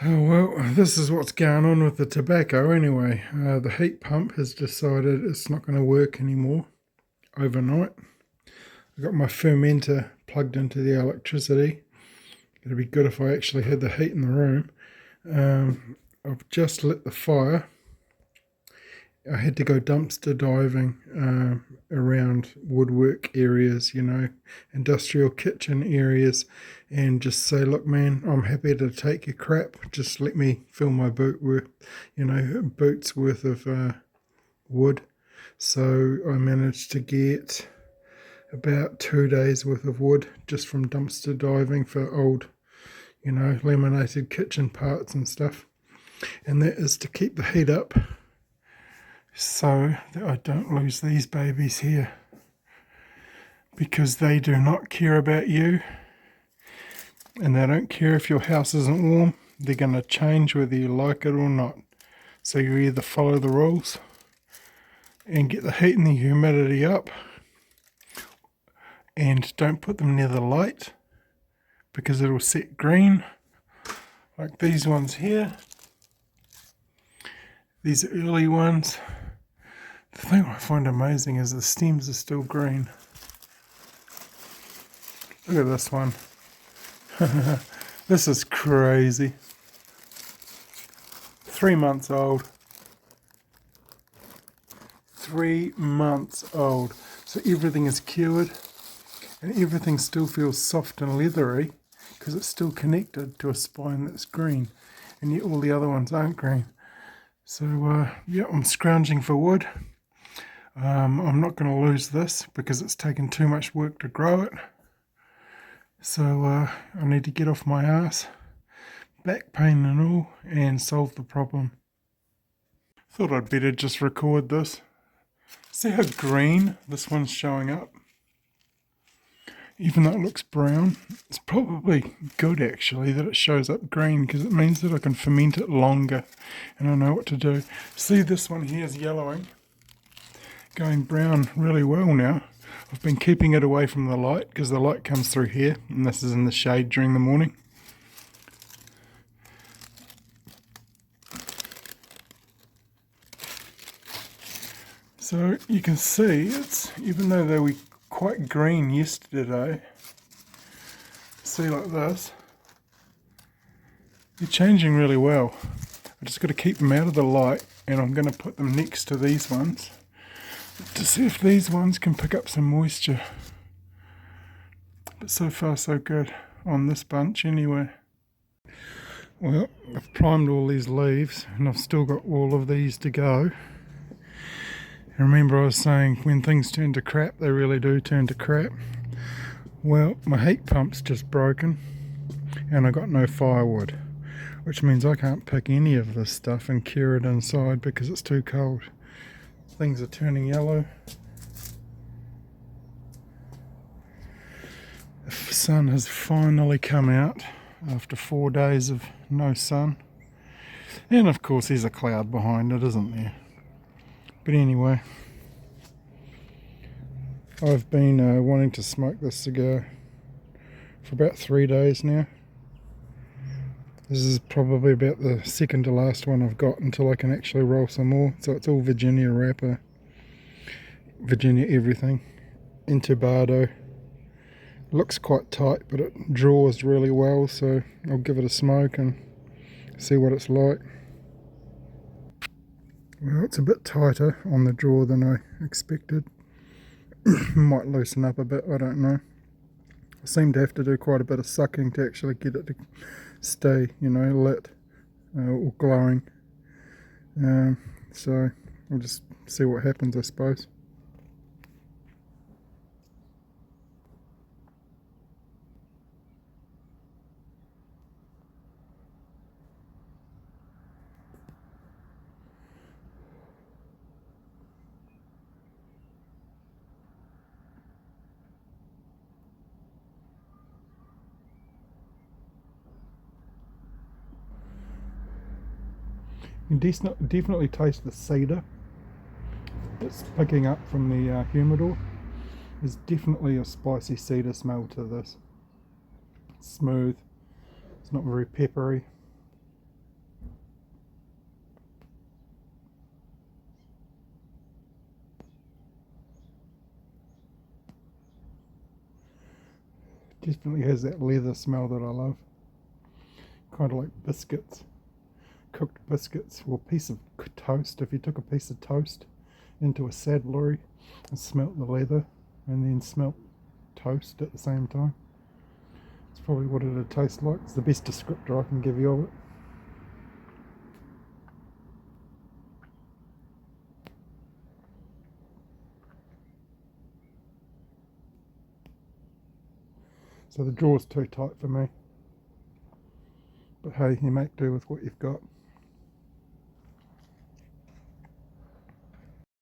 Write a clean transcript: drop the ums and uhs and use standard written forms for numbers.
Oh well, this is what's going on with the tobacco anyway. The heat pump has decided it's not going to work anymore overnight. I got my fermenter plugged into the electricity. It'd be good if I actually had the heat in the room. I've just lit the fire. I had to go dumpster diving around woodwork areas, industrial kitchen areas, and just say, look, man, I'm happy to take your crap. Just let me fill my boots worth of wood. So I managed to get about 2 days worth of wood just from dumpster diving for old, laminated kitchen parts and stuff. And that is to keep the heat up so that I don't lose these babies here, because they do not care about you and they don't care if your house isn't warm. They're going to change whether you like it or not. So you either follow the rules and get the heat and the humidity up, and don't put them near the light because it'll set green, like these ones here, these early ones. The thing I find amazing is the stems are still green. Look at this one. This is crazy. 3 months old. 3 months old. So everything is cured and everything still feels soft and leathery because it's still connected to a spine that's green, and yet all the other ones aren't green. So yeah, I'm scrounging for wood. I'm not going to lose this because it's taken too much work to grow it. So I need to get off my ass, back pain and all, and solve the problem. Thought I'd better just record this. See how green this one's showing up? Even though it looks brown, it's probably good actually that it shows up green, because it means that I can ferment it longer and I know what to do. See, this one here is yellowing, going brown really well now. I've been keeping it away from the light because the light comes through here, and this is in the shade during the morning. So you can see it's, even though they were quite green yesterday, see like this, they're changing really well. I just got to keep them out of the light, and I'm going to put them next to these ones to see if these ones can pick up some moisture. But so far so good on this bunch anyway. Well, I've primed all these leaves and I've still got all of these to go. And remember, I was saying when things turn to crap, they really do turn to crap. Well, my heat pump's just broken and I got no firewood, which means I can't pick any of this stuff and cure it inside because it's too cold. Things are turning yellow. The sun has finally come out after 4 days of no sun. And of course there's a cloud behind it, isn't there? But anyway, I've been wanting to smoke this cigar for about 3 days now. This is probably about the second to last one I've got until I can actually roll some more. So it's all Virginia wrapper, Virginia everything, Intubado. Looks quite tight, but it draws really well, so I'll give it a smoke and see what it's like. Well, it's a bit tighter on the draw than I expected. Might loosen up a bit, I don't know. I seem to have to do quite a bit of sucking to actually get it to stay, lit or glowing. So we'll just see what happens, I suppose. You can definitely taste the cedar that's picking up from the humidor. There's definitely a spicy cedar smell to this. It's smooth, it's not very peppery. Definitely has that leather smell that I love. Kind of like biscuits, cooked biscuits, or a piece of toast. If you took a piece of toast into a saddlery and smelt the leather and then smelt toast at the same time, it's probably what it'd taste like. It's the best descriptor I can give you of it. So the draw's too tight for me. But hey, you make do with what you've got.